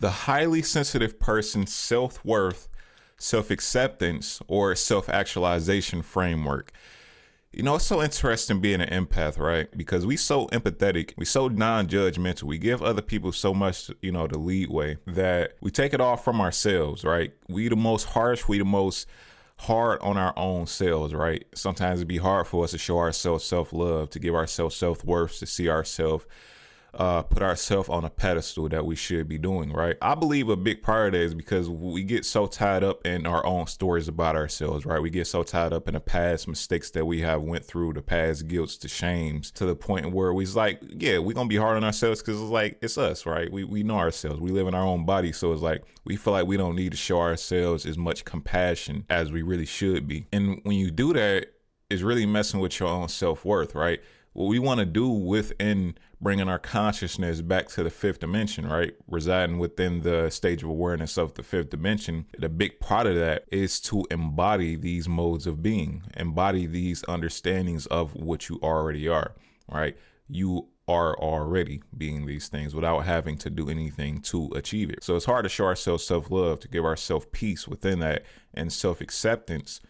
The highly sensitive person's self-worth, self-acceptance, or self-actualization framework. You know, it's so interesting being an empath, right? Because we so empathetic, we so non-judgmental, we give other people so much, the lead way that we take it all from ourselves, right? We the most harsh, we the most hard on our own selves, right? Sometimes it'd be hard for us to show ourselves self-love, to give ourselves self-worth, to see ourselves put ourselves on a pedestal that we should be doing, right? I believe a big part of that is because we get so tied up in our own stories about ourselves, right? We get so tied up in the past mistakes that we have went through, the past guilts, the shames, to the point where we's like, yeah, we're gonna be hard on ourselves because it's like, it's us, right? We know ourselves, we live in our own body, so it's like we feel like we don't need to show ourselves as much compassion as we really should be. And when you do that, it's really messing with your own self-worth, right? What we want to do within bringing our consciousness back to the fifth dimension, right? Residing within the stage of awareness of the fifth dimension. The big part of that is to embody these modes of being, embody these understandings of what you already are, right? You are already being these things without having to do anything to achieve it. So it's hard to show ourselves self-love, to give ourselves peace within that, and self-acceptance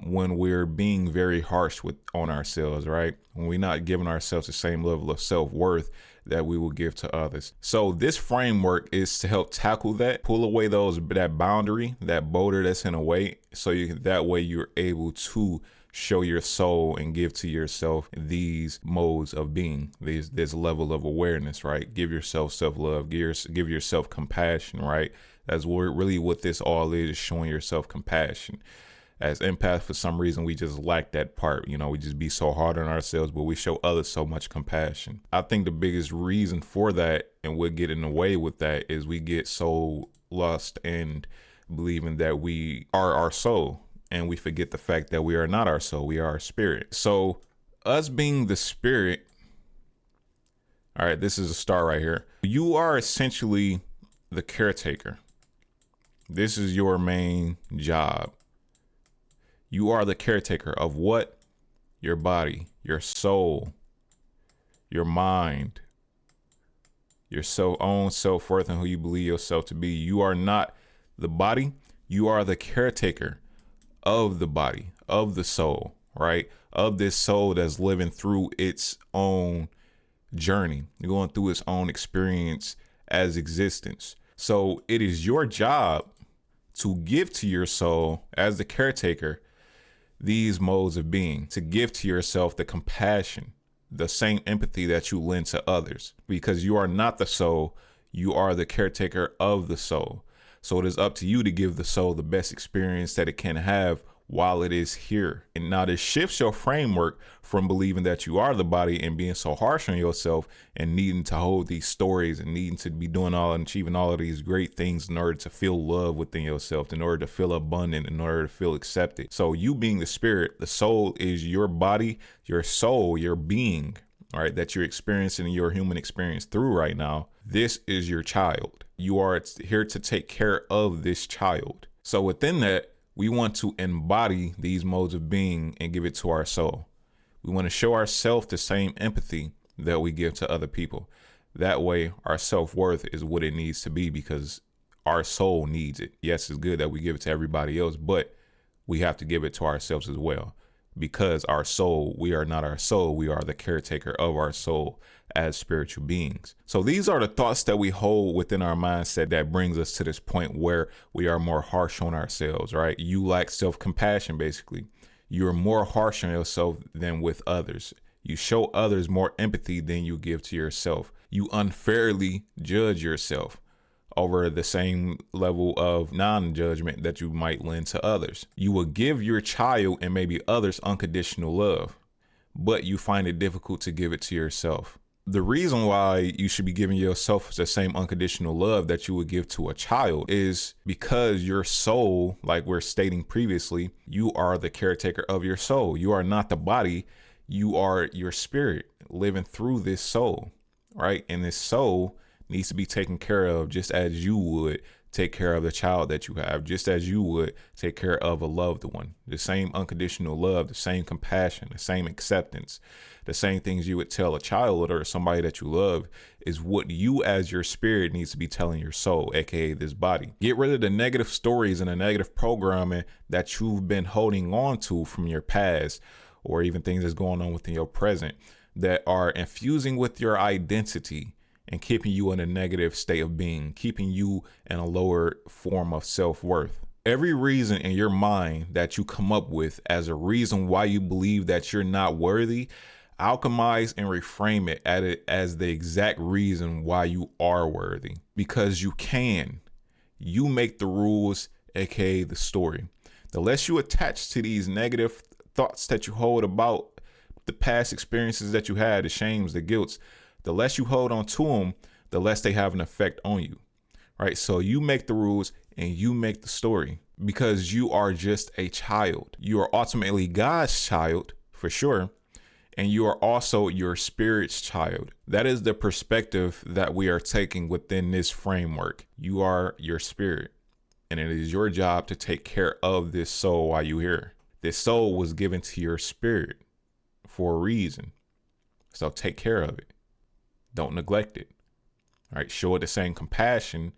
when we're being very harsh on ourselves, right? When we're not giving ourselves the same level of self-worth that we will give to others. So this framework is to help tackle that, pull away that boundary, that boulder that's in a way, so that way you're able to show your soul and give to yourself these modes of being, this level of awareness, right? Give yourself self-love, give yourself compassion, right? That's really what this all is, showing yourself compassion. As empaths, for some reason, we just lack that part. We just be so hard on ourselves, but we show others so much compassion. I think the biggest reason for that, and we're getting away with that, is we get so lost in believing that we are our soul, and we forget the fact that we are not our soul, we are our spirit. So us being the spirit, all right, this is a star right here. You are essentially the caretaker. This is your main job. You are the caretaker of what? Your body, your soul, your mind, your own self-worth, and who you believe yourself to be. You are not the body. You are the caretaker of the body, of the soul, right? Of this soul that's living through its own journey, going through its own experience as existence. So it is your job to give to your soul as the caretaker these modes of being, to give to yourself the compassion, the same empathy that you lend to others, because you are not the soul, you are the caretaker of the soul. So it is up to you to give the soul the best experience that it can have while it is here. And now this shifts your framework from believing that you are the body and being so harsh on yourself and needing to hold these stories and needing to be doing all and achieving all of these great things in order to feel love within yourself, in order to feel abundant, in order to feel accepted. So you being the spirit, the soul is your body, your soul, your being, all right, that you're experiencing your human experience through right now. This is your child. You are here to take care of this child. So within that, we want to embody these modes of being and give it to our soul. We want to show ourselves the same empathy that we give to other people. That way, our self-worth is what it needs to be because our soul needs it. Yes, it's good that we give it to everybody else, but we have to give it to ourselves as well. Because our soul, we are not our soul. We are the caretaker of our soul as spiritual beings. So these are the thoughts that we hold within our mindset that brings us to this point where we are more harsh on ourselves, right? You lack self-compassion, basically. You're more harsh on yourself than with others. You show others more empathy than you give to yourself. You unfairly judge yourself over the same level of non-judgment that you might lend to others. You will give your child and maybe others unconditional love, but you find it difficult to give it to yourself. The reason why you should be giving yourself the same unconditional love that you would give to a child is because your soul, like we're stating previously, you are the caretaker of your soul. You are not the body. You are your spirit living through this soul, right? And this soul needs to be taken care of just as you would take care of the child that you have, just as you would take care of a loved one. The same unconditional love, the same compassion, the same acceptance, the same things you would tell a child or somebody that you love is what you as your spirit needs to be telling your soul, aka this body. Get rid of the negative stories and the negative programming that you've been holding on to from your past, or even things that's going on within your present that are infusing with your identity and keeping you in a negative state of being, keeping you in a lower form of self-worth. Every reason in your mind that you come up with as a reason why you believe that you're not worthy, alchemize and reframe it as the exact reason why you are worthy. Because you can. You make the rules, aka the story. The less you attach to these negative thoughts that you hold about the past experiences that you had, the shames, the guilts, the less you hold on to them, the less they have an effect on you, right? So you make the rules and you make the story, because you are just a child. You are ultimately God's child, for sure. And you are also your spirit's child. That is the perspective that we are taking within this framework. You are your spirit, and it is your job to take care of this soul while you're here. This soul was given to your spirit for a reason. So take care of it. Don't neglect it. All right. Show it the same compassion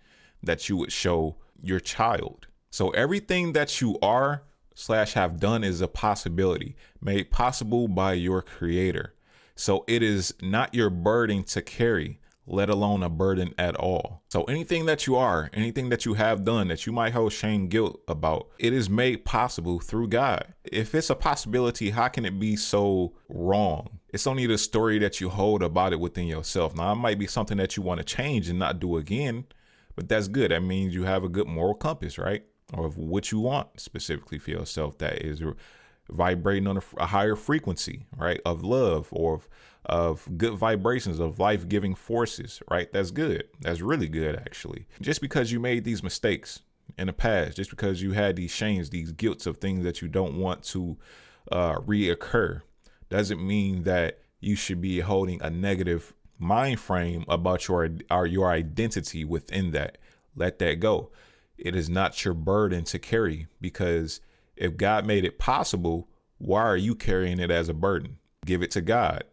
that you would show your child. So everything that you are / have done is a possibility made possible by your creator. So it is not your burden to carry, let alone a burden at all. So anything that you are, anything that you have done that you might hold shame, guilt about, it is made possible through God. If it's a possibility, how can it be so wrong? It's only the story that you hold about it within yourself. Now, it might be something that you want to change and not do again, but that's good. That means you have a good moral compass, right? Or of what you want specifically for yourself that is vibrating on a higher frequency, right? Of love, or of good vibrations, of life-giving forces, right? That's good. That's really good, actually. Just because you made these mistakes in the past, just because you had these shames, these guilts of things that you don't want to reoccur, doesn't mean that you should be holding a negative mind frame about your identity within that. Let that go. It is not your burden to carry, because if God made it possible, why are you carrying it as a burden? Give it to God.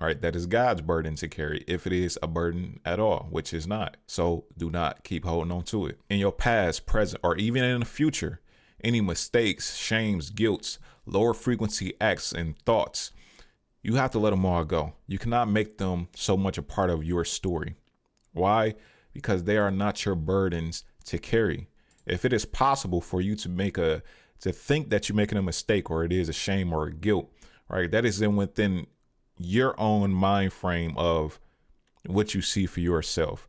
All right. That is God's burden to carry, if it is a burden at all, which is not. So do not keep holding on to it. In your past, present, or even in the future, any mistakes, shames, guilts, lower frequency acts and thoughts, you have to let them all go. You cannot make them so much a part of your story. Why? Because they are not your burdens to carry. If it is possible for you to think that you're making a mistake, or it is a shame or a guilt, right? That is within your own mind frame of what you see for yourself.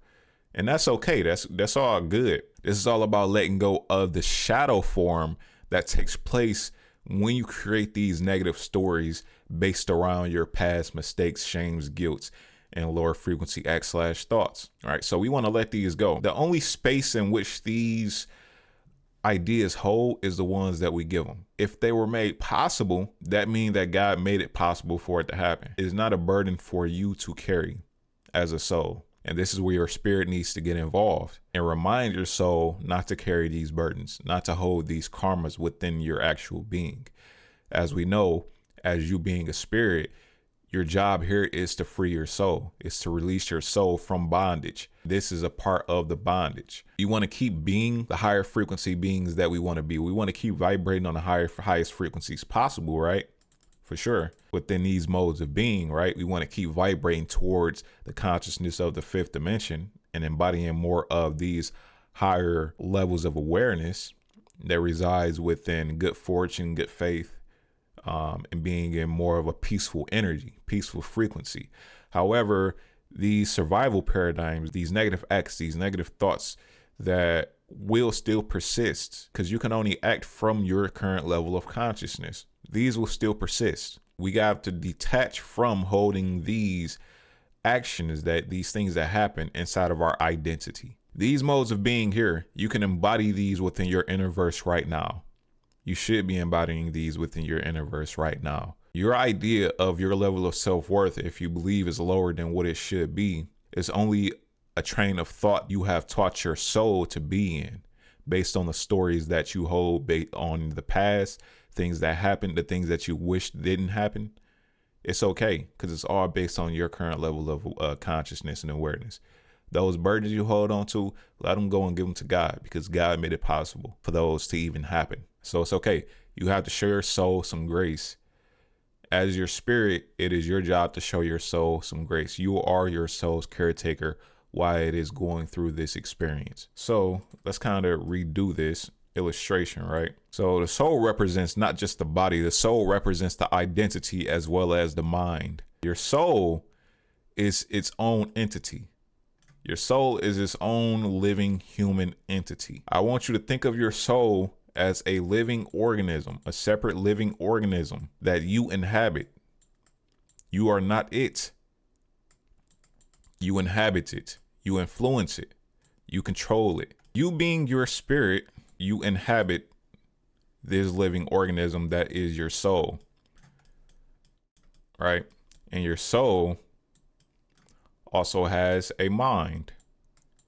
And that's okay. That's all good. This is all about letting go of the shadow form that takes place when you create these negative stories based around your past mistakes, shames, guilts, and lower frequency acts / thoughts. All right. So we want to let these go. The only space in which these ideas hold is the ones that we give them. If they were made possible, that means that God made it possible for it to happen. It is not a burden for you to carry as a soul. And this is where your spirit needs to get involved and remind your soul not to carry these burdens, not to hold these karmas within your actual being. As we know, as you being a spirit, your job here is to free your soul. It's to release your soul from bondage. This is a part of the bondage. You want to keep being the higher frequency beings that we want to be. We want to keep vibrating on the highest frequencies possible, right? For sure. Within these modes of being, right? We want to keep vibrating towards the consciousness of the fifth dimension and embodying more of these higher levels of awareness that resides within good fortune, good faith, and being in more of a peaceful energy, peaceful frequency. However, these survival paradigms, these negative acts, these negative thoughts that will still persist, because you can only act from your current level of consciousness. These will still persist. We got to detach from holding these actions, that these things that happen inside of our identity. These modes of being here, you can embody these within your inner verse right now. You should be embodying these within your inner verse right now. Your idea of your level of self-worth, if you believe is lower than what it should be, is only a train of thought you have taught your soul to be in based on the stories that you hold based on the past, things that happened, the things that you wish didn't happen. It's okay because it's all based on your current level of consciousness and awareness. Those burdens you hold on to, let them go and give them to God because God made it possible for those to even happen. So it's okay. You have to show your soul some grace. As your spirit, it is your job to show your soul some grace. You are your soul's caretaker while it is going through this experience. So let's kind of redo this illustration, right? So the soul represents not just the body, the soul represents the identity as well as the mind. Your soul is its own entity. Your soul is its own living human entity. I want you to think of your soul as a living organism, a separate living organism that you inhabit. You are not it. You inhabit it. You influence it. You control it. You being your spirit, you inhabit this living organism that is your soul, right? And your soul also has a mind.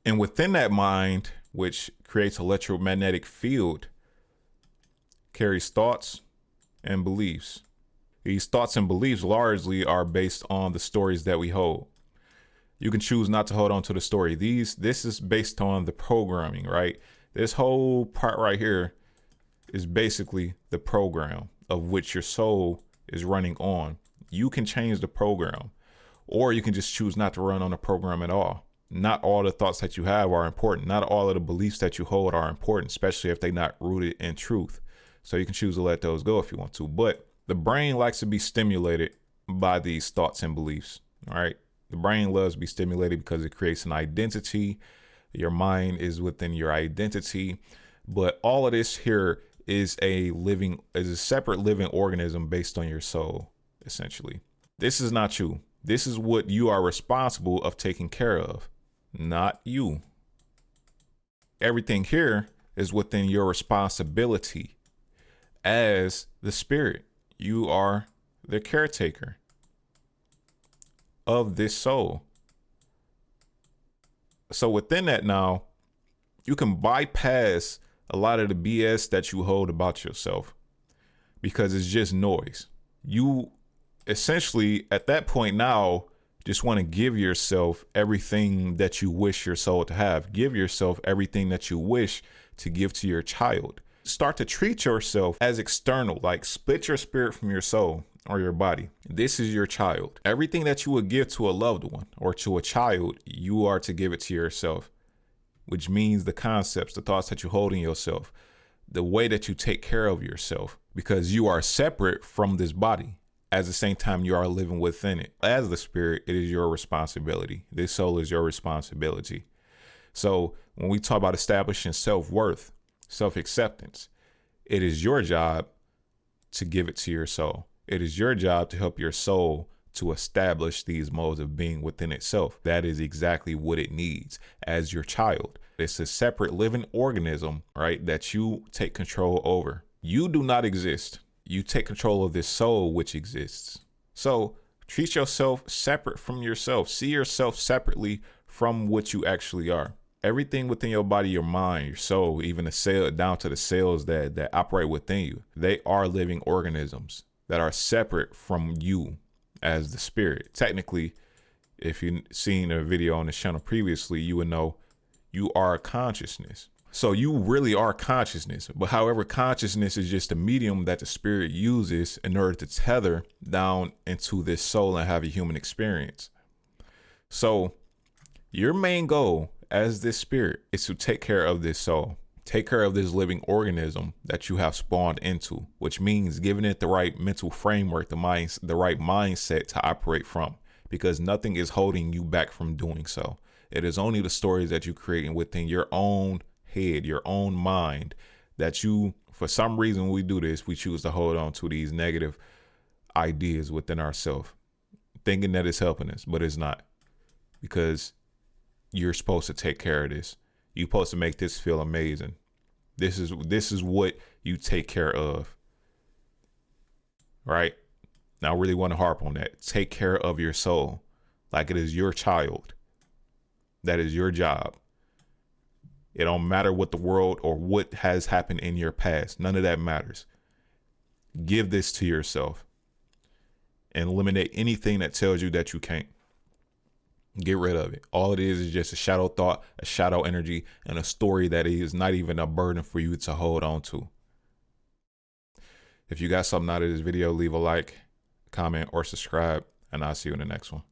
And within that mind, which creates an electromagnetic field, carries thoughts and beliefs. These thoughts and beliefs largely are based on the stories that we hold. You can choose not to hold on to the story. This is based on the programming, right? This whole part right here is basically the program of which your soul is running on. You can change the program, or you can just choose not to run on the program at all. Not all the thoughts that you have are important. Not all of the beliefs that you hold are important, especially if they're not rooted in truth. So you can choose to let those go if you want to. But the brain likes to be stimulated by these thoughts and beliefs, all right? The brain loves to be stimulated because it creates an identity. Your mind is within your identity. But all of this here is a separate living organism based on your soul, essentially. This is not you. This is what you are responsible of taking care of, not you. Everything here is within your responsibility as the spirit. You are the caretaker of this soul. So within that now, you can bypass a lot of the BS that you hold about yourself because it's just noise. You essentially at that point now just want to give yourself everything that you wish your soul to have. Give yourself everything that you wish to give to your child. Start to treat yourself as external, like split your spirit from your soul or your body. This is your child. Everything that you would give to a loved one or to a child, you are to give it to yourself, which means the concepts, the thoughts that you hold in yourself, the way that you take care of yourself, because you are separate from this body. At the same time, you are living within it. As the spirit, it is your responsibility. This soul is your responsibility. So when we talk about establishing self-worth, self-acceptance, it is your job to give it to your soul. It is your job to help your soul to establish these modes of being within itself. That is exactly what it needs as your child. It's a separate living organism, right, that you take control over. You do not exist. You take control of this soul which exists. So treat yourself separate from yourself. See yourself separately from what you actually are. Everything within your body, your mind, your soul, even the cell, down to the cells that operate within you, they are living organisms that are separate from you as the spirit. Technically, if you've seen a video on this channel previously, you would know you are a consciousness. So you really are consciousness. But however, consciousness is just a medium that the spirit uses in order to tether down into this soul and have a human experience. So your main goal as this spirit is to take care of this soul, take care of this living organism that you have spawned into, which means giving it the right mental framework, the right mindset to operate from, because nothing is holding you back from doing so. It is only the stories that you create within your own head, your own mind, that you, for some reason we do this, we choose to hold on to these negative ideas within ourselves, thinking that it's helping us, but it's not, because you're supposed to take care of this. You're supposed to make this feel amazing. This is what you take care of, right? Now I really want to harp on that. Take care of your soul like it is your child. That is your job. It don't matter what the world or what has happened in your past. None of that matters. Give this to yourself and eliminate anything that tells you that you can't. Get rid of it. All it is just a shadow thought, a shadow energy, and a story that is not even a burden for you to hold on to. If you got something out of this video, leave a like, comment, or subscribe, and I'll see you in the next one.